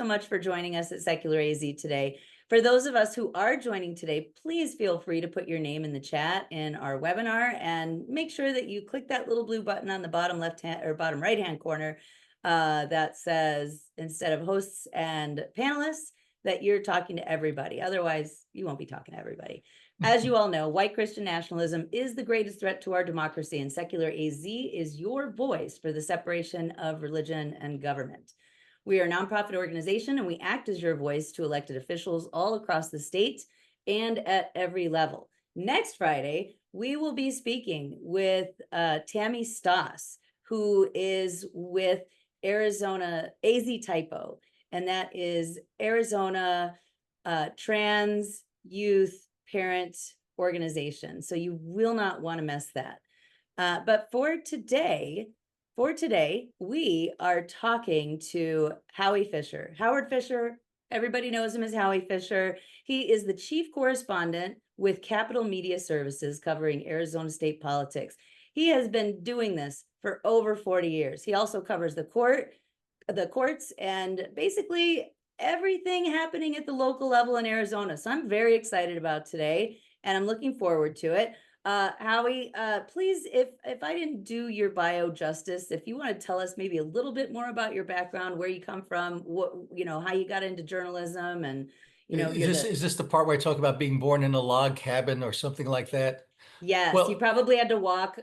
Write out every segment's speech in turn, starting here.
so much for joining us at Secular AZ today. For those of us who are joining today, please feel free to put your name in the chat in our webinar, and make sure that you click that little blue button on the bottom left hand or bottom right hand corner that says, instead of hosts and panelists, that you're talking to everybody. Otherwise, you won't be talking to everybody. As you all know, white Christian nationalism is the greatest threat to our democracy, and Secular AZ is your voice for the separation of religion and government. We are a nonprofit organization, and we act as your voice to elected officials all across the state and at every level. Next Friday, we will be speaking with Tammy Stoss, who is with Arizona AZ Typo, and that is Arizona Trans Youth Parent Organization. So you will not want to miss that. But for today, we are talking to Howie Fischer. Howard Fischer, everybody knows him as Howie Fischer. He is the chief correspondent with Capital Media Services, covering Arizona state politics. He has been doing this for over 40 years. He also covers the courts, and basically everything happening at the local level in Arizona. So I'm very excited about today, and I'm looking forward to it. Howie, please, if I didn't do your bio justice, if you want to tell us maybe a little bit more about your background, where you come from, what, how you got into journalism, and, is this the part where I talk about being born in a log cabin or something like that? Yes, well, you probably had to walk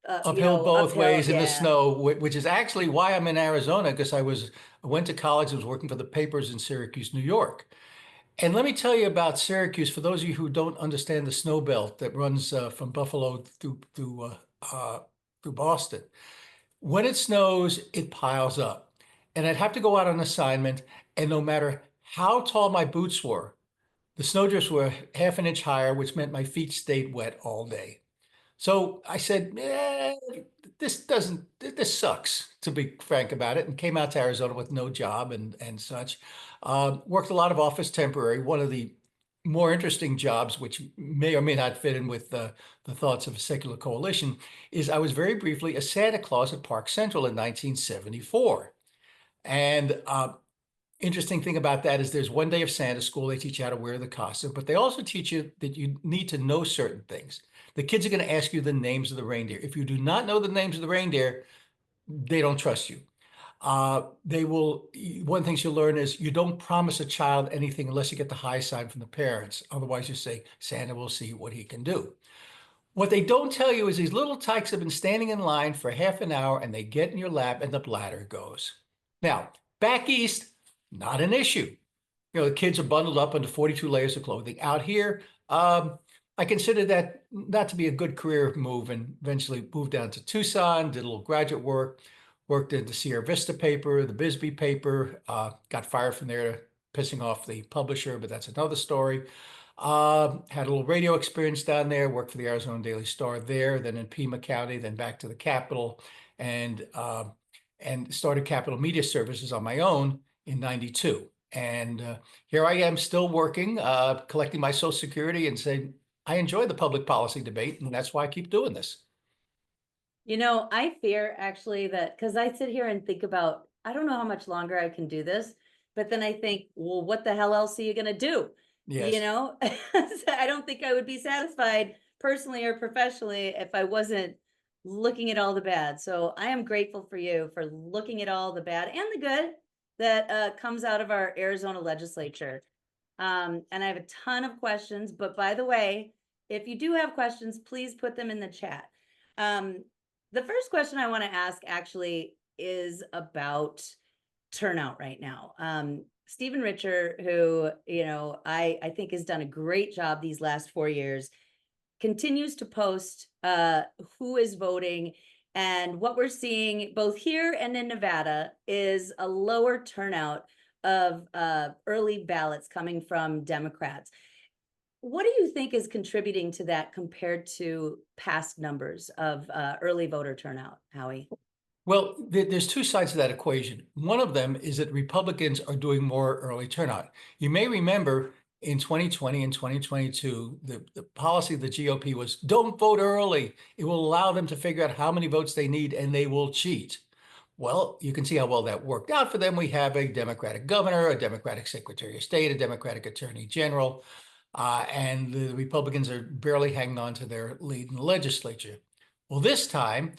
uphill both ways in the yeah. snow, which is actually why I'm in Arizona, because I went to college, I was working for the papers in Syracuse, New York. And let me tell you about Syracuse, for those of you who don't understand the snow belt that runs from Buffalo through Boston. When it snows, it piles up. And I'd have to go out on assignment, and no matter how tall my boots were, the snowdrifts were half an inch higher, which meant my feet stayed wet all day. So I said, this sucks, to be frank about it, and came out to Arizona with no job and such. Worked a lot of office temporary. One of the more interesting jobs, which may or may not fit in with the thoughts of a secular coalition, is I was very briefly a Santa Claus at Park Central in 1974. And interesting thing about that is there's one day of Santa school. They teach you how to wear the costume, but they also teach you that you need to know certain things. The kids are going to ask you the names of the reindeer. If you do not know the names of the reindeer, they don't trust you. One of the things you'll learn is you don't promise a child anything unless you get the high sign from the parents. Otherwise, you say, Santa will see what he can do. What they don't tell you is these little tykes have been standing in line for half an hour, and they get in your lap and the bladder goes. Now, back east, not an issue. The kids are bundled up under 42 layers of clothing. Out here, I considered that not to be a good career move, and eventually moved down to Tucson, did a little graduate work, worked in the Sierra Vista paper, the Bisbee paper, got fired from there, pissing off the publisher, but that's another story. Had a little radio experience down there, worked for the Arizona Daily Star there, then in Pima County, then back to the Capitol, and started Capital Media Services on my own in '92. And here I am still working, collecting my Social Security, and saying, I enjoy the public policy debate, and that's why I keep doing this. I fear actually that, because I sit here and think about, I don't know how much longer I can do this, but then I think, well, what the hell else are you going to do? Yes. I don't think I would be satisfied personally or professionally if I wasn't looking at all the bad. So I am grateful for you for looking at all the bad and the good that comes out of our Arizona legislature. And I have a ton of questions, but by the way, if you do have questions, please put them in the chat. The first question I want to ask actually is about turnout right now. Stephen Richer, who, I think has done a great job these last 4 years, continues to post who is voting. And what we're seeing both here and in Nevada is a lower turnout of early ballots coming from Democrats. What do you think is contributing to that compared to past numbers of early voter turnout, Howie? Well, there's two sides to that equation. One of them is that Republicans are doing more early turnout. You may remember in 2020 and 2022, the policy of the GOP was don't vote early. It will allow them to figure out how many votes they need, and they will cheat. Well, you can see how well that worked out for them. We have a Democratic governor, a Democratic Secretary of State, a Democratic Attorney General, and the Republicans are barely hanging on to their lead in the legislature. Well, this time,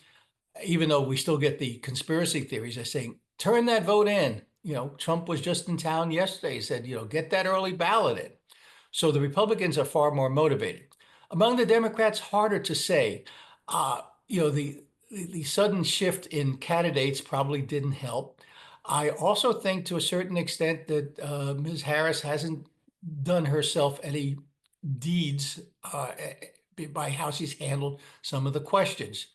even though we still get the conspiracy theories, they're saying, turn that vote in. Trump was just in town yesterday. He said, get that early ballot in. So the Republicans are far more motivated. Among the Democrats, harder to say. The sudden shift in candidates probably didn't help. I also think to a certain extent that Ms. Harris hasn't done herself any deeds by how she's handled some of the questions.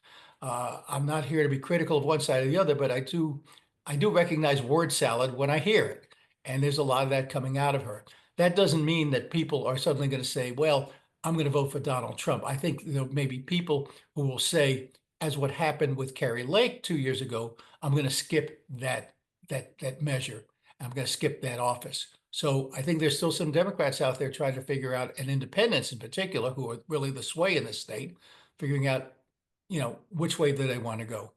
I'm not here to be critical of one side or the other, but I do recognize word salad when I hear it, and there's a lot of that coming out of her. That doesn't mean that people are suddenly going to say, "Well, I'm going to vote for Donald Trump." I think there may be people who will say, as what happened with Carrie Lake 2 years ago, I'm going to skip that measure. I'm going to skip that office. So I think there's still some Democrats out there trying to figure out, and independents in particular, who are really the sway in the state, figuring out, which way do they want to go.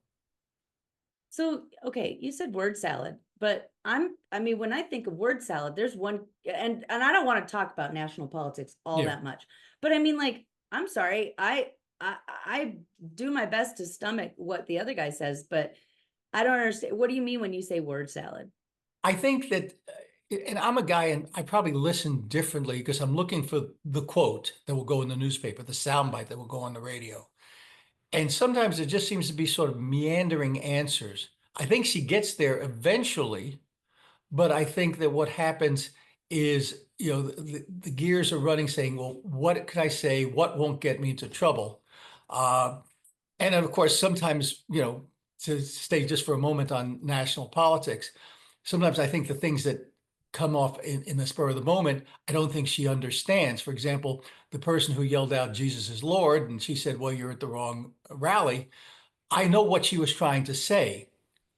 So, okay, you said word salad, but I mean, when I think of word salad, there's one, and I don't want to talk about national politics all Yeah. that much, but I mean, like, I'm sorry, I do my best to stomach what the other guy says, but I don't understand. What do you mean when you say word salad? I think that, and I'm a guy, and I probably listen differently because I'm looking for the quote that will go in the newspaper, the soundbite that will go on the radio. And sometimes it just seems to be sort of meandering answers. I think she gets there eventually, but I think that what happens is, the gears are running saying, well, what can I say? What won't get me into trouble? Uh, and then, of course, sometimes, to stay just for a moment on national politics, sometimes I think the things that come off in the spur of the moment, I don't think she understands. For example, the person who yelled out, Jesus is Lord, and she said, well, you're at the wrong rally. I know what she was trying to say,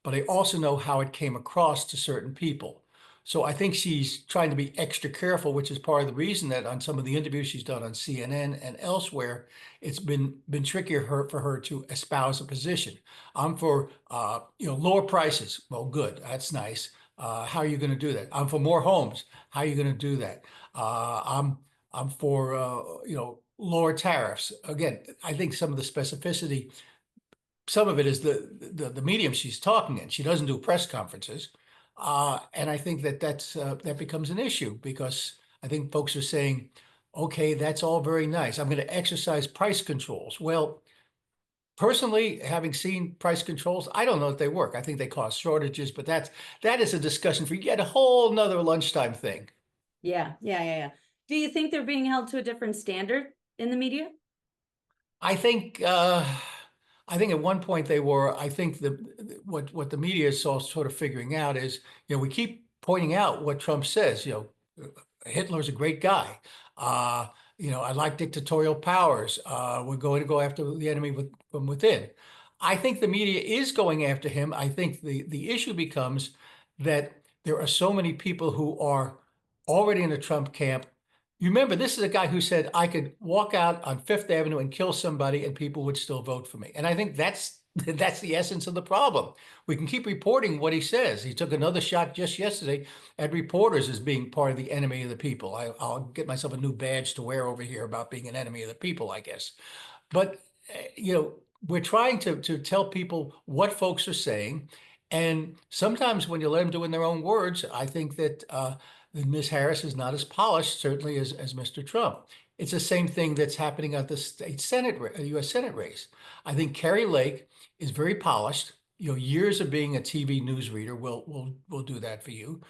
but I also know how it came across to certain people. So I think she's trying to be extra careful, which is part of the reason that on some of the interviews she's done on CNN and elsewhere, it's been trickier for her to espouse a position. I'm for lower prices. Well, good, that's nice. How are you going to do that? I'm for more homes. How are you going to do that? I'm for lower tariffs. Again, I think some of the specificity, some of it is the medium she's talking in. She doesn't do press conferences, and I think that becomes an issue because I think folks are saying, "Okay, that's all very nice. I'm going to exercise price controls." Well, personally, having seen price controls, I don't know if they work. I think they cause shortages, but that is a discussion for yet a whole nother lunchtime thing. Yeah. Do you think they're being held to a different standard in the media? I think I think at one point they were. I think what the media is sort of figuring out is, we keep pointing out what Trump says. Hitler's a great guy. Uh, I like dictatorial powers. We're going to go after the enemy from within. I think the media is going after him. I think the issue becomes that there are so many people who are already in the Trump camp. You remember, this is a guy who said, I could walk out on Fifth Avenue and kill somebody and people would still vote for me. And I think that's that's the essence of the problem. We can keep reporting what he says. He took another shot just yesterday at reporters as being part of the enemy of the people. I'll get myself a new badge to wear over here about being an enemy of the people, I guess. But we're trying to tell people what folks are saying, and sometimes when you let them do it in their own words, I think that Ms. Harris is not as polished, certainly as Mr. Trump. It's the same thing that's happening at the U.S. Senate race. I think Carrie Lake is very polished. Years of being a TV newsreader will do that for you.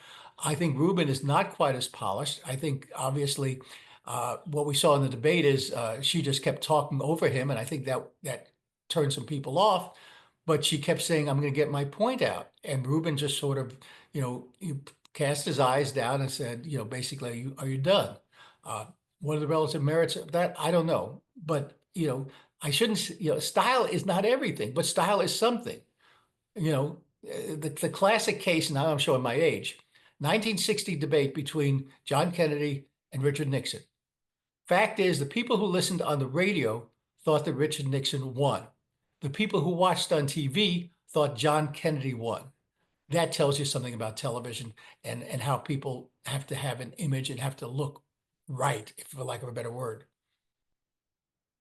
I think Rubin is not quite as polished. I think obviously what we saw in the debate is she just kept talking over him, and I think that turned some people off. But she kept saying, "I'm going to get my point out," and Rubin just sort of, he cast his eyes down and said, basically, are you done? Uh, what are the relative merits of that? I don't know, but I shouldn't. Style is not everything, but style is something. The classic case. Now I'm showing my age. 1960 debate between John Kennedy and Richard Nixon. Fact is, the people who listened on the radio thought that Richard Nixon won. The people who watched on TV thought John Kennedy won. That tells you something about television and how people have to have an image and have to look right, if for lack of a better word.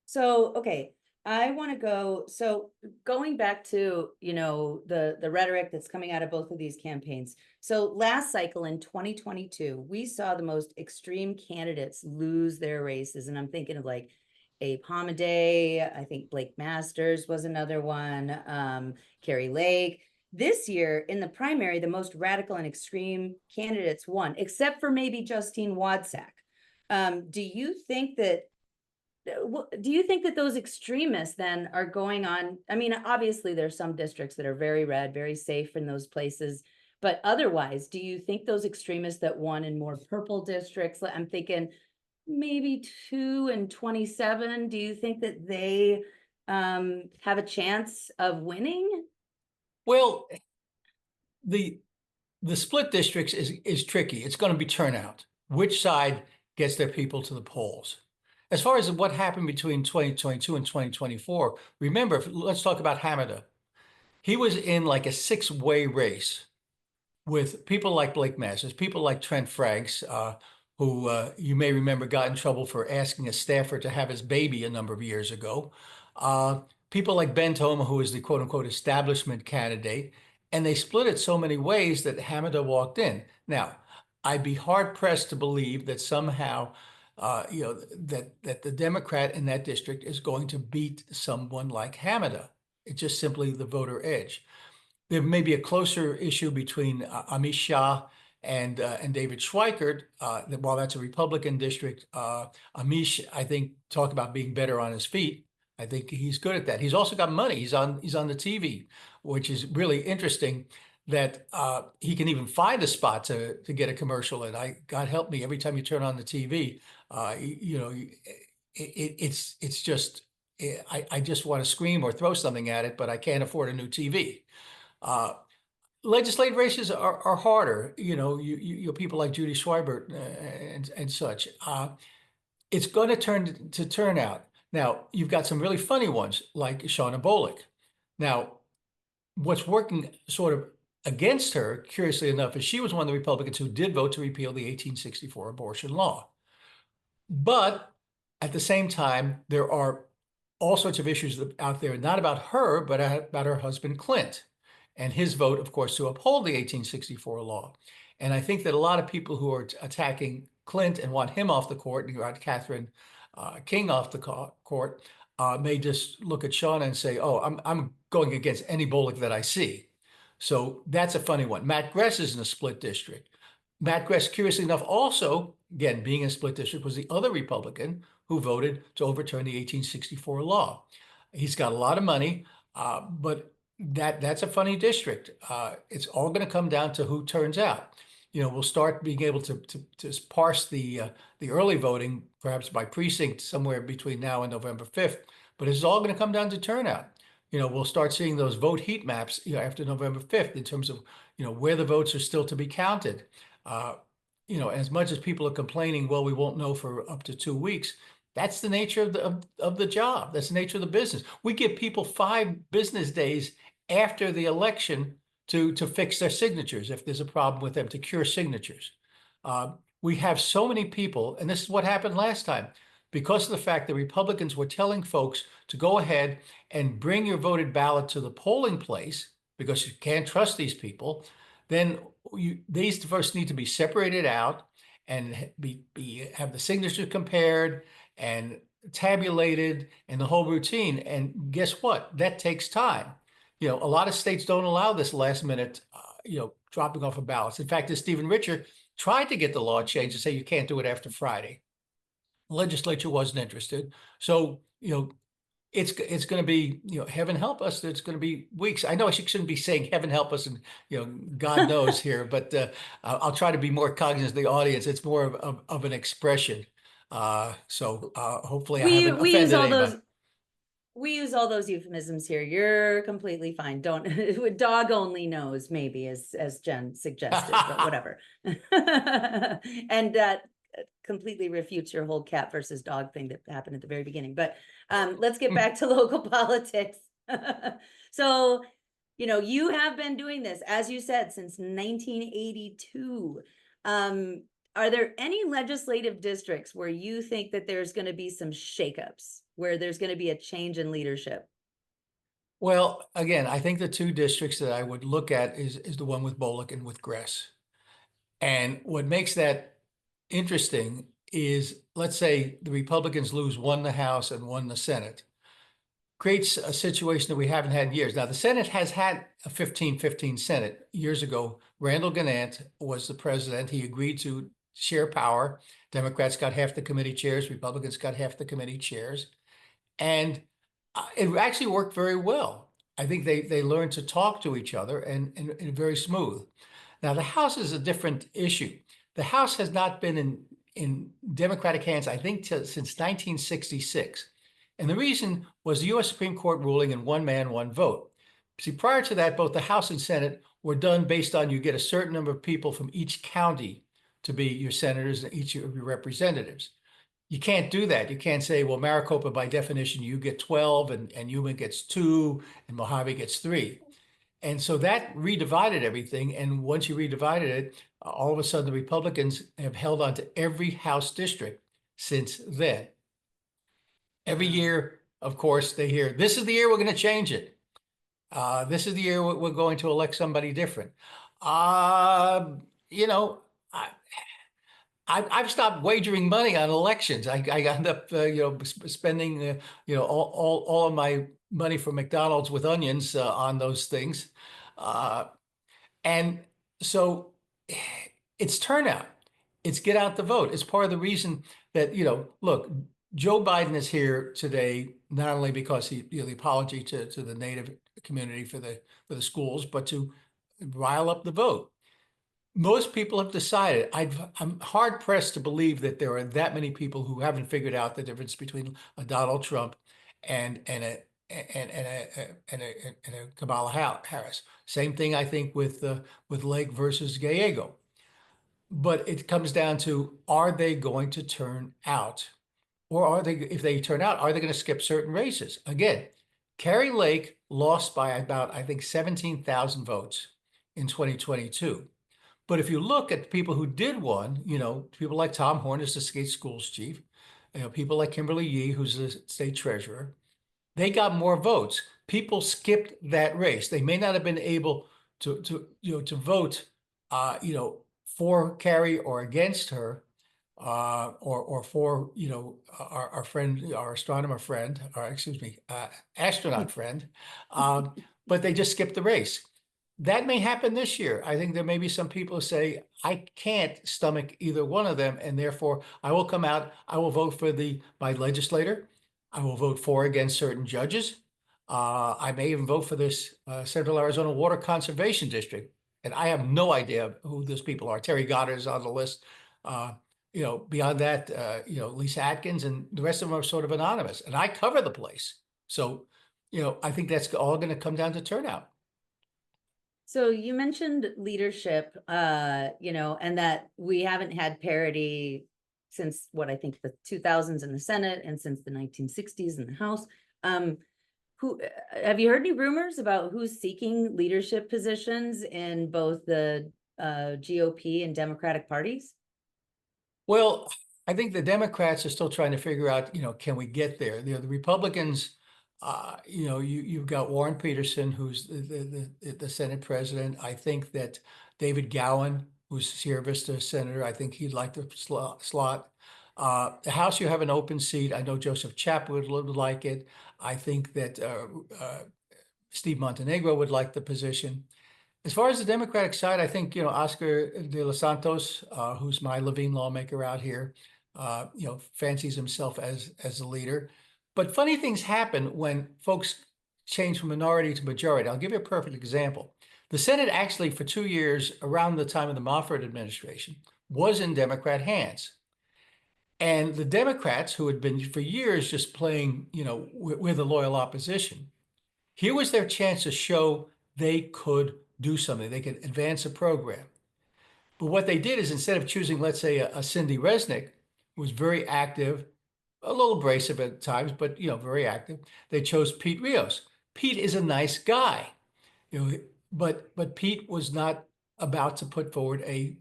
So, okay, I want to go, so going back to, the rhetoric that's coming out of both of these campaigns. So last cycle in 2022, we saw the most extreme candidates lose their races. And I'm thinking of like Abe Hamadeh, I think Blake Masters was another one, Carrie Lake. This year in the primary, the most radical and extreme candidates won, except for maybe Justine Wadsack. Do you think that those extremists then are going on? I mean, obviously there's some districts that are very red, very safe in those places, but otherwise, do you think those extremists that won in more purple districts, I'm thinking maybe 2 and 27, do you think that they have a chance of winning? Well, the the split districts is tricky. It's going to be turnout. Which side gets their people to the polls? As far as what happened between 2022 and 2024, remember, let's talk about Hamada. He was in like a six-way race with people like Blake Masters, people like Trent Franks, who you may remember got in trouble for asking a staffer to have his baby a number of years ago. People like Ben Toma, who is the quote unquote establishment candidate. And they split it so many ways that Hamada walked in. Now, I'd be hard pressed to believe that somehow, that the Democrat in that district is going to beat someone like Hamada. It's just simply the voter edge. There may be a closer issue between Amish Shah and David Schweikert. While that's a Republican district, Amish, I think, talk about being better on his feet. I think he's good at that. He's also got money. He's on the TV, which is really interesting. That he can even find a spot to get a commercial in. God help me, every time you turn on the TV, it's just I just want to scream or throw something at it, but I can't afford a new TV. Uh, Legislative races are harder. You people like Judy Schweibert and such. It's going to turn out. Now, you've got some really funny ones like Shauna Bolick. Now, what's working sort of against her, curiously enough, is she was one of the Republicans who did vote to repeal the 1864 abortion law. But at the same time, there are all sorts of issues out there, not about her, but about her husband, Clint, and his vote, of course, to uphold the 1864 law. And I think that a lot of people who are attacking Clint and want him off the court, and you want Catherine King off the court, may just look at Shauna and say, "Oh, I'm going against any Bullock that I see." So that's a funny one. Matt Gress is in a split district. Matt Gress, curiously enough, also, again, being in a split district, was the other Republican who voted to overturn the 1864 law. He's got a lot of money, but that's a funny district. It's all going to come down to who turns out. We'll start being able to parse the early voting, perhaps by precinct, somewhere between now and November 5th. But it's all going to come down to turnout. We'll start seeing those vote heat maps, after November 5th in terms of, where the votes are still to be counted. Uh, as much as people are complaining, well, we won't know for up to 2 weeks. That's the nature of the job. That's the nature of the business. We give people 5 business days after the election to fix their signatures if there's a problem with them, to cure signatures. We have so many people, and this is what happened last time, because of the fact that Republicans were telling folks to go ahead and bring your voted ballot to the polling place because you can't trust these people. Then these first need to be separated out and have the signature compared and tabulated and the whole routine. And guess what? That takes time. A lot of states don't allow this last minute, dropping off of ballots. In fact, as Stephen Richer tried to get the law changed to say you can't do it after Friday. The legislature wasn't interested. So, it's going to be, heaven help us. It's going to be weeks. I know I shouldn't be saying heaven help us and, God knows here, but I'll try to be more cognizant of the audience. It's more of an expression. Hopefully I haven't We use offended all anybody. those we use all those euphemisms here. You're completely fine. Don't dog only knows, maybe, as Jen suggested, but whatever. And that completely refutes your whole cat versus dog thing that happened at the very beginning. But let's get back to local politics. So, you have been doing this, as you said, since 1982. Are there any legislative districts where you think that there's going to be some shakeups, where there's going to be a change in leadership? Well, again, I think the two districts that I would look at is the one with Bullock and with Gress. And what makes that interesting is, let's say the Republicans lose one the House and one the Senate, creates a situation that we haven't had in years. Now, the Senate has had a 15-15 Senate. Years ago, Randall Gannett was the president. He agreed to share power. Democrats got half the committee chairs, Republicans got half the committee chairs. And it actually worked very well. I think they learned to talk to each other and very smooth. Now, the House is a different issue. The House has not been in Democratic hands, I think, since 1966. And the reason was the U.S. Supreme Court ruling in one man, one vote. See, prior to that, both the House and Senate were done based on you get a certain number of people from each county to be your senators and each of your representatives. You can't do that. You can't say, well, Maricopa, by definition, you get 12 and Yuma gets 2 and Mojave gets 3. And so that redivided everything. And once you redivided it, all of a sudden the Republicans have held on to every House district since then. Every year, of course, they hear, this is the year we're going to change it. This is the year we're going to elect somebody different. You know, I've stopped wagering money on elections. I end up, spending, all of my money for McDonald's with onions on those things. And so it's turnout. It's get out the vote. It's part of the reason that, look, Joe Biden is here today, not only because the apology to the Native community for the schools, but to rile up the vote. Most people have decided. I'm hard pressed to believe that there are that many people who haven't figured out the difference between a Donald Trump and a Kamala Harris. Same thing, I think, with Lake versus Gallego. But it comes down to, are they going to turn out? Or are they, if they turn out, are they going to skip certain races? Again, Kari Lake lost by about, I think, 17,000 votes in 2022. But if you look at the people who did win, people like Tom Horn is the state schools chief, people like Kimberly Yee, who's the state treasurer, they got more votes. People skipped that race. They may not have been able to vote, for Kari or against her, or for our friend, our astronomer friend, or excuse me, astronaut friend, but they just skipped the race. That may happen this year. I think there may be some people who say, I can't stomach either one of them, and therefore I will come out, I will vote for my legislator. I will vote for against certain judges. I may even vote for this Central Arizona Water Conservation District. And I have no idea who those people are. Terry Goddard is on the list. Beyond that, Lisa Atkins and the rest of them are sort of anonymous. And I cover the place. So, I think that's all going to come down to turnout. So you mentioned leadership, and that we haven't had parity since what I think the 2000s in the Senate and since the 1960s in the House. Have you heard any rumors about who's seeking leadership positions in both the GOP and Democratic parties? Well, I think the Democrats are still trying to figure out, can we get there? The Republicans, you've got Warren Peterson, who's the Senate president. I think that David Gowan, who's Sierra Vista senator, I think he'd like the slot. The House, you have an open seat. I know Joseph Chapwood would like it. I think that Steve Montenegro would like the position. As far as the Democratic side, I think, Oscar de los Santos, who's my Levine lawmaker out here, fancies himself as a leader. But funny things happen when folks change from minority to majority. I'll give you a perfect example. The Senate actually, for 2 years, around the time of the Moffett administration, was in Democrat hands. And the Democrats, who had been for years just playing, with the loyal opposition, here was their chance to show they could do something. They could advance a program. But what they did is, instead of choosing, let's say, a Cindy Resnick, who was very active, a little abrasive at times, but very active, they chose Pete Rios. Pete is a nice guy. You know, but Pete was not about to put forward a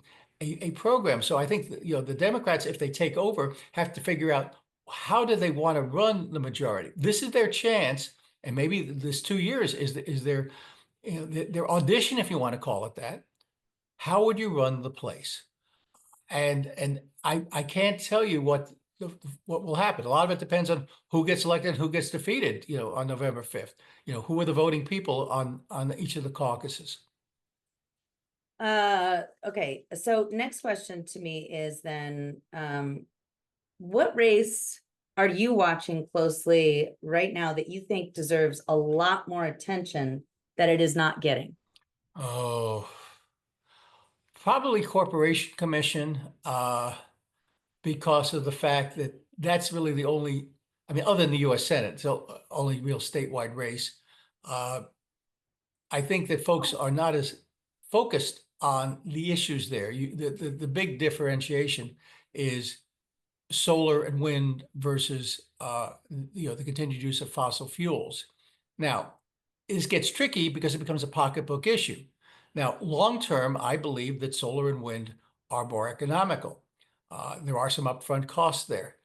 program. So I think that, the Democrats, if they take over, have to figure out how do they want to run the majority. This is their chance, and maybe this 2 years is their their audition, if you want to call it that. How would you run the place? And I can't tell you what will happen. A lot of it depends on who gets elected and who gets defeated, on November 5th. Who are the voting people on each of the caucuses. Okay, so next question to me is then, what race are you watching closely right now that you think deserves a lot more attention that it is not getting? Oh, probably Corporation Commission, because of the fact that that's really the only, I mean, other than the US Senate, so only real statewide race. Uh, I think that folks are not as focused on the issues there. The big differentiation is solar and wind versus the continued use of fossil fuels. Now, this gets tricky because it becomes a pocketbook issue. Now, long term, I believe that solar and wind are more economical. There are some upfront costs there.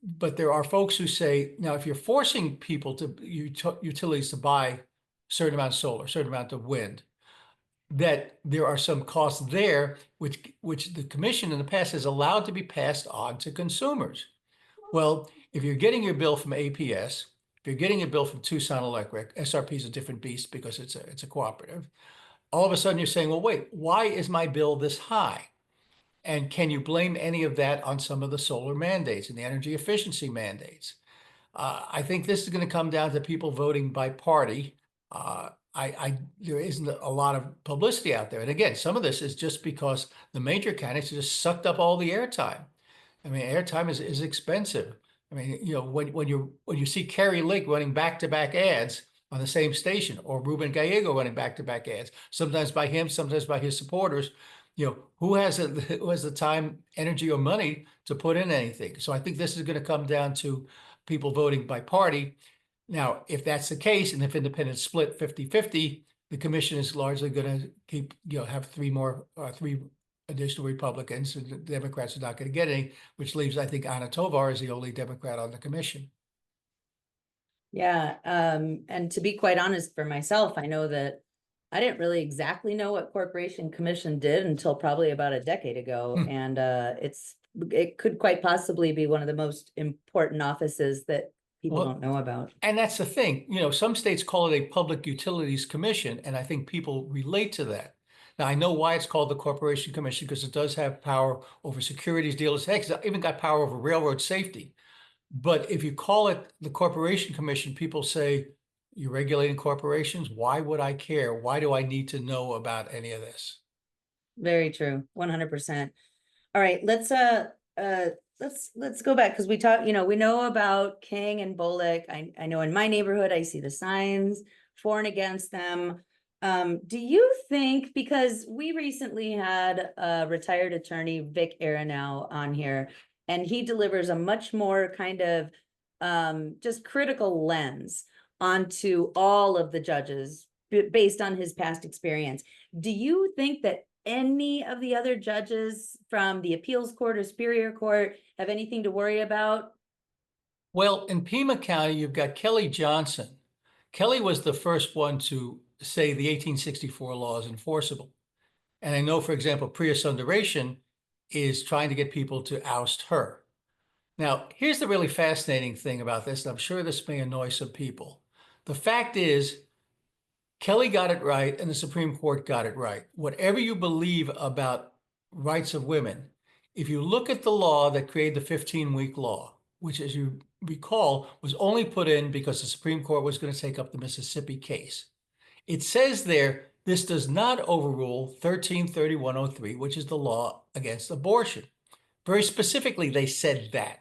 But there are folks who say, now, if you're forcing people utilities to buy a certain amount of solar, a certain amount of wind, that there are some costs there which the commission in the past has allowed to be passed on to consumers. Well, if you're getting your bill from APS, if you're getting a bill from Tucson Electric, SRP is a different beast because it's a cooperative. All of a sudden you're saying, well, wait, why is my bill this high? And can you blame any of that on some of the solar mandates and the energy efficiency mandates? I think this is going to come down to people voting by party. There isn't a lot of publicity out there. And again, some of this is just because the major candidates just sucked up all the airtime. I mean, airtime is expensive. I mean, when you see Kerry Lake running back-to-back ads on the same station, or Ruben Gallego running back-to-back ads, sometimes by him, sometimes by his supporters, who has the time, energy, or money to put in anything? So I think this is going to come down to people voting by party. Now, if that's the case, and if independents split 50-50, the commission is largely going to keep, have three additional Republicans, and the Democrats are not going to get any, which leaves, I think, Anna Tovar is the only Democrat on the commission. Yeah, and to be quite honest for myself, I know that I didn't really exactly know what Corporation Commission did until probably about a decade ago. And it could quite possibly be one of the most important offices that people don't know about. And that's the thing, some states call it a Public Utilities Commission, and I think people relate to that. Now, I know why it's called the Corporation Commission, because it does have power over securities dealers. Heck, it's even got power over railroad safety. But if you call it the Corporation Commission, people say, you're regulating corporations? Why would I care? Why do I need to know about any of this? Very true, 100%. All right, let's go back, because we talk, we know about King and Bullock. I know in my neighborhood, I see the signs for and against them. Do you think, because we recently had a retired attorney, Vic Aronow, on here, and he delivers a much more kind of just critical lens onto all of the judges based on his past experience. Do you think that any of the other judges from the appeals court or superior court have anything to worry about? Well, in Pima County, you've got Kelly Johnson. Kelly was the first one to say the 1864 law is enforceable. And I know, for example, Priya Sundaration is trying to get people to oust her. Now, here's the really fascinating thing about this, and I'm sure this may annoy some people. The fact is, Kelly got it right, and the Supreme Court got it right. Whatever you believe about rights of women, if you look at the law that created the 15-week law, which, as you recall, was only put in because the Supreme Court was going to take up the Mississippi case. It says there, this does not overrule 133103, which is the law against abortion. Very specifically, they said that.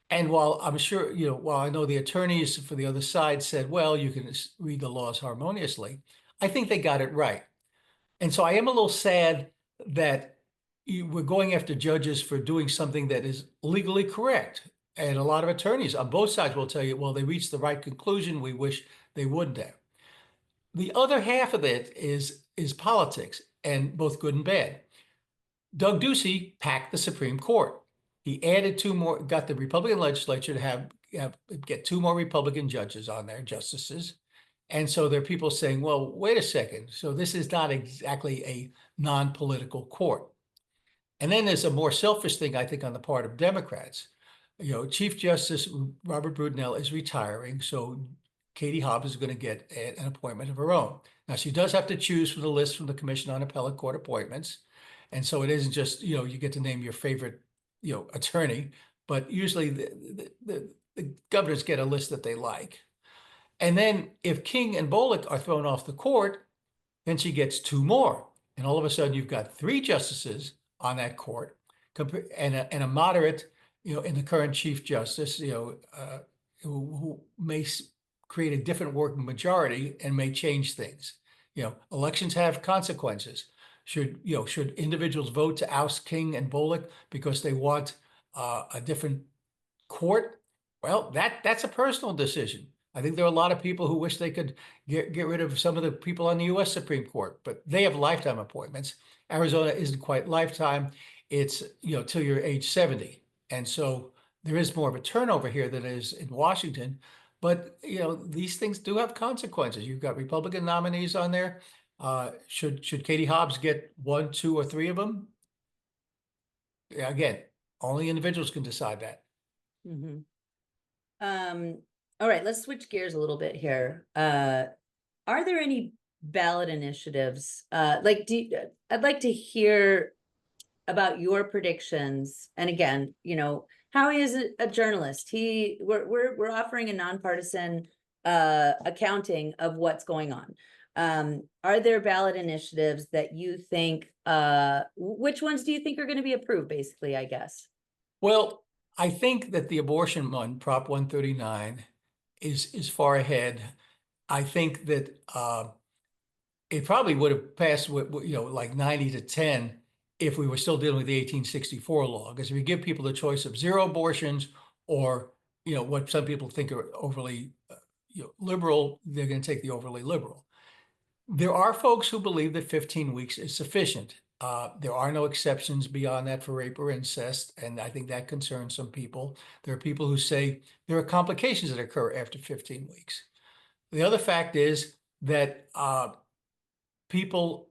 And while I'm sure, while I know the attorneys for the other side said, well, you can read the laws harmoniously, I think they got it right. And so I am a little sad that we're going after judges for doing something that is legally correct. And a lot of attorneys on both sides will tell you, well, they reached the right conclusion. We wish they wouldn't have. The other half of it is politics, and both good and bad. Doug Ducey packed the Supreme Court. He added two more, got the Republican legislature to get two more Republican judges on there, justices. And so there are people saying, well, wait a second. So this is not exactly a non-political court. And then there's a more selfish thing, I think, on the part of Democrats. Chief Justice Robert Brudenell is retiring, so Katie Hobbs is going to get an appointment of her own. Now, she does have to choose from the list from the Commission on Appellate Court Appointments. And so it isn't just, you get to name your favorite, attorney, but usually the governors get a list that they like. And then if King and Bullock are thrown off the court, then she gets two more. And all of a sudden you've got three justices on that court and a moderate, in the current Chief Justice, who may create a different working majority and may change things. Elections have consequences. Should individuals vote to oust King and Bullock because they want a different court? Well, that's a personal decision. I think there are a lot of people who wish they could get rid of some of the people on the U.S. Supreme Court, but they have lifetime appointments. Arizona isn't quite lifetime. It's, till you're age 70. And so there is more of a turnover here than is in Washington. But, these things do have consequences. You've got Republican nominees on there. Should Katie Hobbs get one, two, or three of them? Again, only individuals can decide that. Mm-hmm. All right, let's switch gears a little bit here. Are there any ballot initiatives? I'd like to hear about your predictions. And again, Howie is a journalist. We're offering a nonpartisan accounting of what's going on. Are there ballot initiatives that you think, which ones do you think are going to be approved, basically, I guess? Well, I think that the abortion one, Prop 139, is far ahead. I think that it probably would have passed with, like 90-10 if we were still dealing with the 1864 law. Because if you give people the choice of 0 abortions or, what some people think are overly liberal, they're going to take the overly liberal. There are folks who believe that 15 weeks is sufficient. There are no exceptions beyond that for rape or incest, and I think that concerns some people. There are people who say there are complications that occur after 15 weeks. The other fact is that people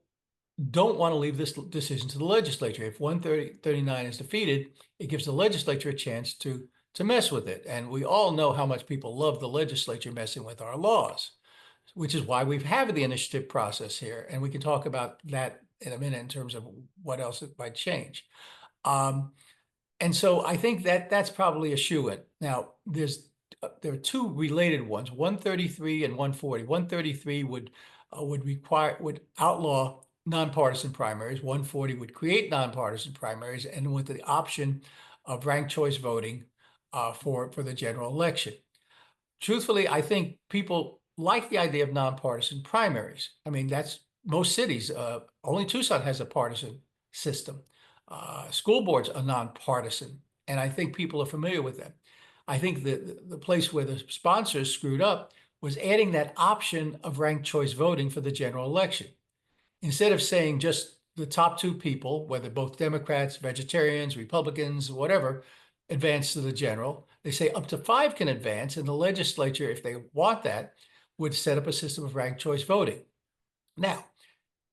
don't want to leave this decision to the legislature. If 139 is defeated, it gives the legislature a chance to mess with it. And we all know how much people love the legislature messing with our laws, which is why we've had the initiative process here. And we can talk about that in a minute in terms of what else it might change. And so I think that that's probably a shoo-in. Now, there are two related ones, 133 and 140. 133 would outlaw nonpartisan primaries. 140 would create nonpartisan primaries, and with the option of ranked choice voting for the general election. Truthfully, I think people like the idea of nonpartisan primaries. I mean, that's most cities. Only Tucson has a partisan system. School boards are nonpartisan, and I think people are familiar with them. I think the place where the sponsors screwed up was adding that option of ranked choice voting for the general election. Instead of saying just the top 2 people, whether both Democrats, vegetarians, Republicans, whatever, advance to the general, they say up to 5 can advance, and the legislature, if they want that, would set up a system of ranked choice voting. Now,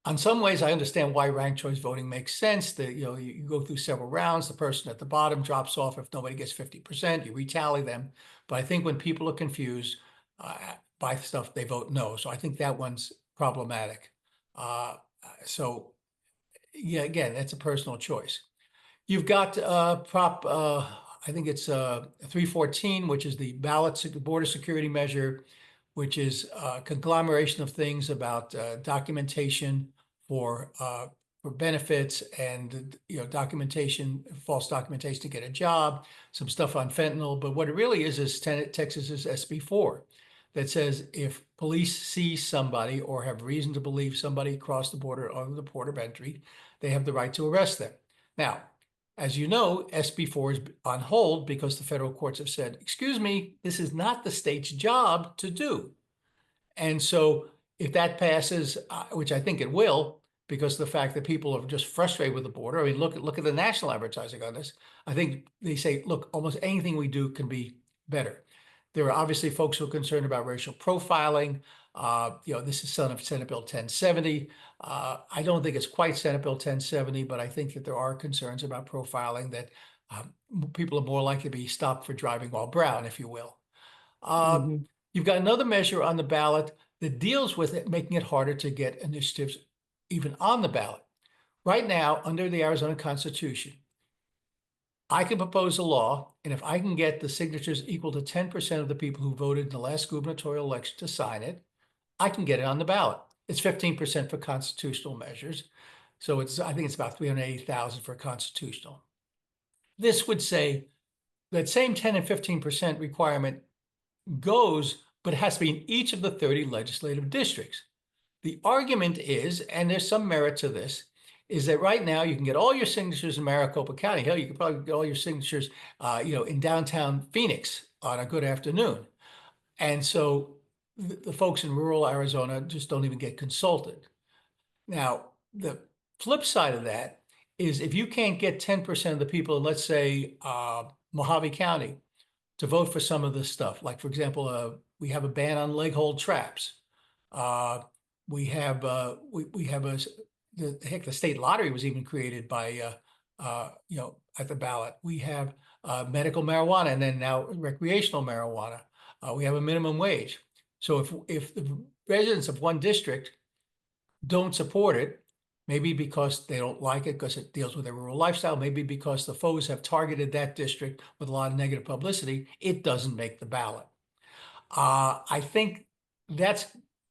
in some ways, I understand why ranked choice voting makes sense. That you go through several rounds. The person at the bottom drops off if nobody gets 50%. You retally them. But I think when people are confused by stuff, they vote no. So I think that one's problematic. So yeah, again, that's a personal choice. You've got Prop, I think it's 314, which is the border security measure, which is a conglomeration of things about documentation for benefits and documentation, false documentation to get a job, some stuff on fentanyl. But what it really is Texas's SB4 that says if police see somebody or have reason to believe somebody crossed the border on the port of entry, they have the right to arrest them. Now, as you know, SB4 is on hold because the federal courts have said, excuse me, this is not the state's job to do. And so If that passes, which I think it will, because of the fact that people are just frustrated with the border. I mean, look at the national advertising on this. I think they say, look, almost anything we do can be better. There are obviously folks who are concerned about racial profiling. This is son of Senate Bill 1070. I don't think it's quite Senate Bill 1070, but I think that there are concerns about profiling that people are more likely to be stopped for driving while brown, if you will. Mhm. You've got another measure on the ballot that deals with it, making it harder to get initiatives even on the ballot. Right now, under the Arizona Constitution, I can propose a law, and if I can get the signatures equal to 10% of the people who voted in the last gubernatorial election to sign it, I can get it on the ballot. It's 15% for constitutional measures. So I think it's about 380,000 for constitutional. This would say that same 10 and 15% requirement goes, but it has to be in each of the 30 legislative districts. The argument is, and there's some merit to this, is that right now you can get all your signatures in Maricopa County. Hell, you could probably get all your signatures, in downtown Phoenix on a good afternoon. And so the folks in rural Arizona just don't even get consulted. Now, the flip side of that is if you can't get 10% of the people in, let's say, Mojave County to vote for some of this stuff, like, for example, we have a ban on leg hold traps. The state lottery was even created by, at the ballot. We have medical marijuana and then now recreational marijuana. We have a minimum wage. So if the residents of one district don't support it, maybe because they don't like it because it deals with their rural lifestyle, maybe because the foes have targeted that district with a lot of negative publicity, it doesn't make the ballot. I think that's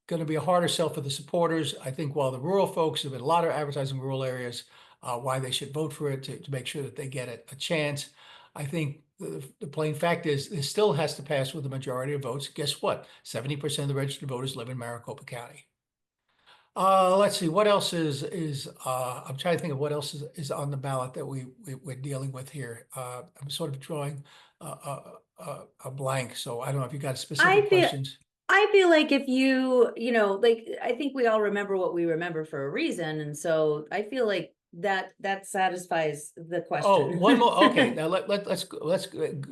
going to be a harder sell for the supporters. I think while the rural folks have been a lot of advertising in rural areas, why they should vote for it to make sure that they get a chance. I think the plain fact is this still has to pass with a majority of votes. Guess what? 70% of the registered voters live in Maricopa County. Let's see, what else I'm trying to think of what else is on the ballot that we're dealing with here. I'm sort of drawing a blank, so I don't know if you got specific I feel questions. I feel like if like I think we all remember what we remember for a reason, and so I feel like that satisfies the Oh, question. one more. Okay, now let's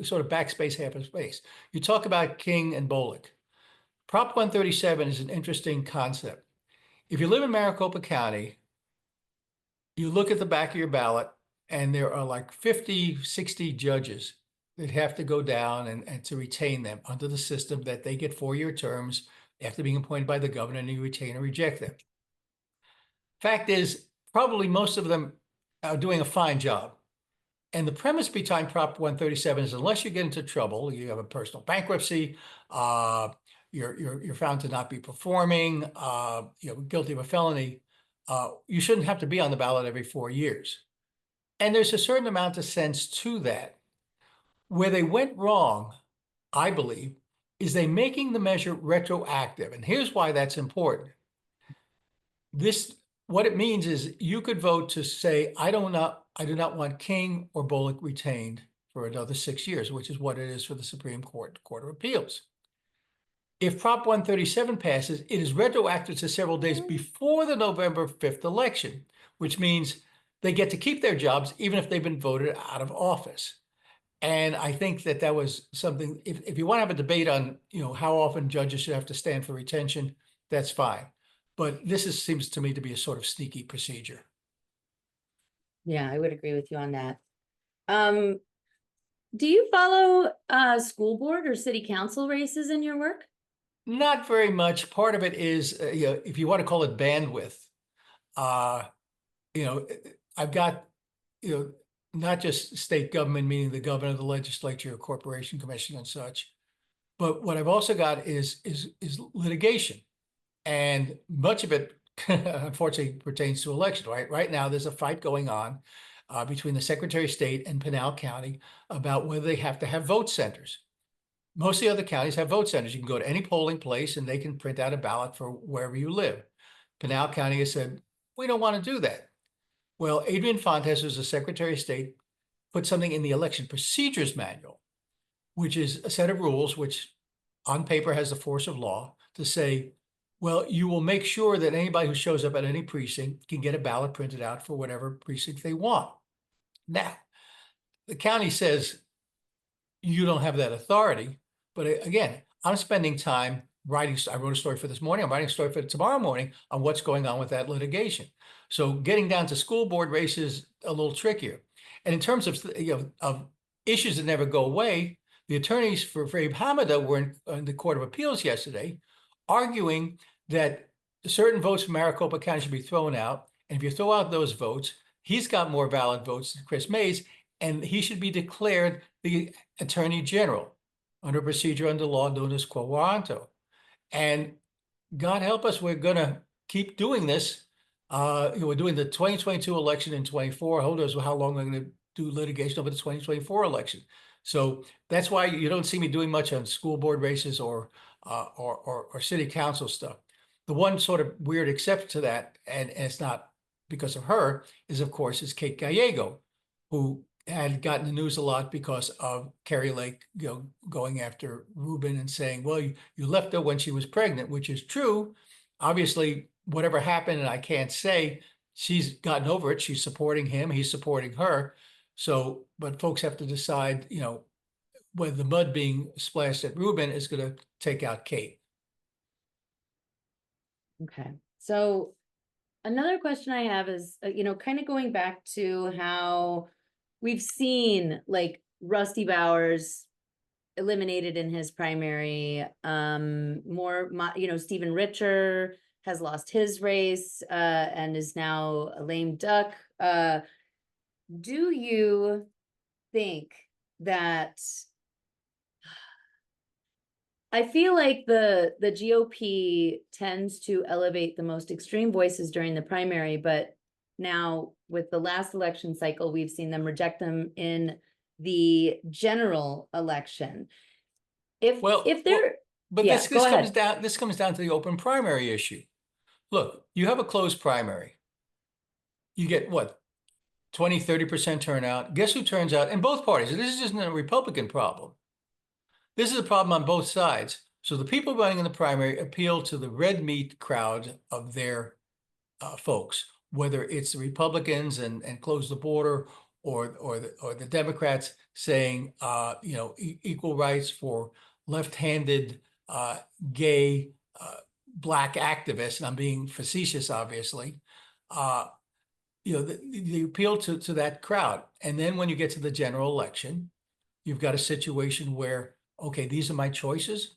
sort of backspace half a space. You talk about King and Bolick. Prop 137 is an interesting concept. If you live in Maricopa County, you look at the back of your ballot and there are like 50, 60 judges that have to go down and to retain them under the system that they get 4-year terms after being appointed by the governor, and you retain or reject them. Fact is, probably most of them are doing a fine job. And the premise behind Prop 137 is unless you get into trouble, you have a personal bankruptcy, you're found to not be performing, guilty of a felony, you shouldn't have to be on the ballot every 4 years. And there's a certain amount of sense to that. Where they went wrong, I believe, is they making the measure retroactive. And here's why that's important. What it means is you could vote to say, I do not want King or Bolick retained for another 6 years, which is what it is for the Supreme Court of Appeals. If Prop 137 passes, it is retroactive to several days before the November 5th election, which means they get to keep their jobs even if they've been voted out of office. And I think that was something, if you want to have a debate on, how often judges should have to stand for retention, that's fine. But this seems to me to be a sort of sneaky procedure. Yeah, I would agree with you on that. Do you follow school board or city council races in your work? Not very much. Part of it is, if you want to call it bandwidth, uh, I've got, not just state government, meaning the governor, the legislature, corporation commission and such, but what I've also got is litigation. And much of it, unfortunately, pertains to election, right? Right now, there's a fight going on between the Secretary of State and Pinal County about whether they have to have vote centers. Most of the other counties have vote centers. You can go to any polling place and they can print out a ballot for wherever you live. Pinal County has said, we don't want to do that. Well, Adrian Fontes, who's the Secretary of State, put something in the election procedures manual, which is a set of rules which on paper has the force of law to say Well, you will make sure that anybody who shows up at any precinct can get a ballot printed out for whatever precinct they want. Now, the county says you don't have that authority. But again, I'm spending time writing. I wrote a story for this morning. I'm writing a story for tomorrow morning on what's going on with that litigation. So getting down to school board races a little trickier. And in terms of of issues that never go away, the attorneys for Abe Hamida were in the Court of Appeals yesterday, arguing that certain votes from Maricopa County should be thrown out. And if you throw out those votes, he's got more valid votes than Chris Mays, and he should be declared the Attorney General under procedure under law known as quo warranto. And God help us, we're going to keep doing this. We're doing the 2022 election in 24. Who knows how long we're going to do litigation over the 2024 election. So that's why you don't see me doing much on school board races or city council stuff. The one sort of weird exception to that, and it's not because of her, is of course is Kate Gallego, who had gotten the news a lot because of Carrie Lake, going after Rubin and saying, well, you left her when she was pregnant, which is true. Obviously, whatever happened, and I can't say, she's gotten over it. She's supporting him. He's supporting her. So, but folks have to decide, whether the mud being splashed at Rubin is going to take out Kate. Okay. So another question I have is, kind of going back to how we've seen like Rusty Bowers eliminated in his primary, Stephen Richer has lost his race, and is now a lame duck. Do you think that I feel like the GOP tends to elevate the most extreme voices during the primary, but now with the last election cycle, we've seen them reject them in the general election. If they're but yeah, this go comes ahead. down to the open primary issue. Look, you have a closed primary. You get what, 20, 30% turnout. Guess who turns out in both parties? This isn't a Republican problem. This is a problem on both sides. So the people running in the primary appeal to the red meat crowd of their folks, whether it's the Republicans and close the border, or the Democrats saying equal rights for left-handed gay black activists, and I'm being facetious, obviously. The appeal to that crowd. And then when you get to the general election, you've got a situation where, okay, these are my choices.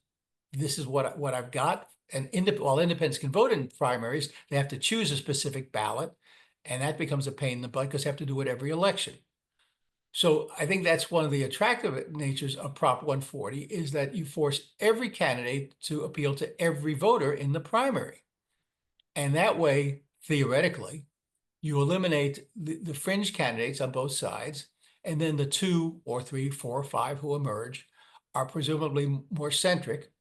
This is what I've got. And while independents can vote in primaries, they have to choose a specific ballot. And that becomes a pain in the butt because they have to do it every election. So I think that's one of the attractive natures of Prop 140, is that you force every candidate to appeal to every voter in the primary. And that way, theoretically, you eliminate the fringe candidates on both sides, and then the 2 or 3, 4 or 5 who emerge are presumably more centric,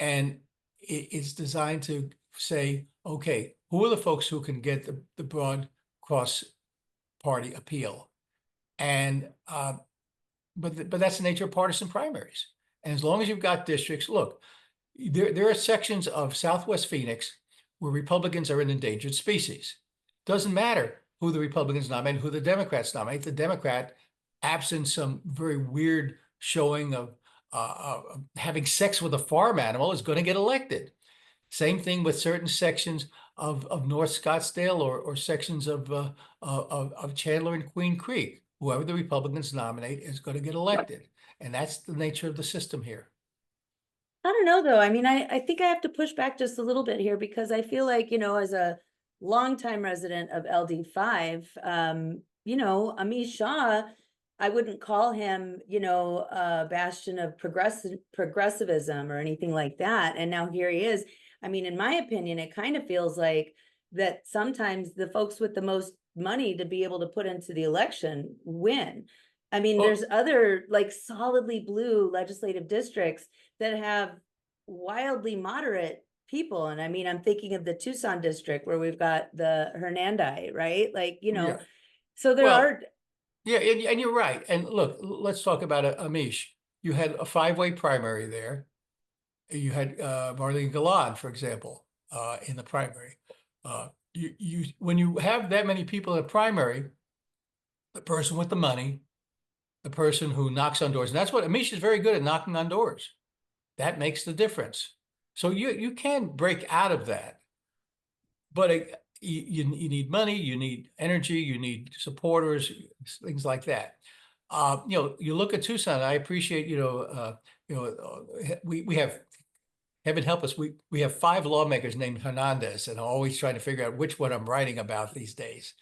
and it's designed to say, okay, who are the folks who can get the broad cross-party appeal? And but that's the nature of partisan primaries. And as long as you've got districts, look, there are sections of Southwest Phoenix where Republicans are an endangered species. Doesn't matter who the Republicans nominate, who the Democrats nominate. The Democrat, absent some very weird showing of having sex with a farm animal, is going to get elected. Same thing with certain sections of North Scottsdale or sections of Chandler and Queen Creek. Whoever the Republicans nominate is going to get elected. And that's the nature of the system here. I don't know though. I mean, I think I have to push back just a little bit here, because I feel like, as a longtime resident of LD5, Amish Shah, I wouldn't call him, a bastion of progressivism or anything like that. And now here he is. I mean, in my opinion, it kind of feels like that sometimes the folks with the most money to be able to put into the election win. I mean, there's other like solidly blue legislative districts that have wildly moderate people. And I mean, I'm thinking of the Tucson district where we've got the Hernandi, right? Like, Yeah. so there are. Yeah, and you're right. And look, let's talk about Amish. You had a 5-way primary there. You had Marlene Galan, for example. in the primary. When you have that many people in the primary, the person with the money, the person who knocks on doors, and that's what Amisha's very good at, knocking on doors. That makes the difference. So you can break out of that, but you need money, you need energy, you need supporters, things like that. You look at Tucson. I appreciate we have, heaven help us, we have 5 lawmakers named Hernandez, and I'm always trying to figure out which one I'm writing about these days.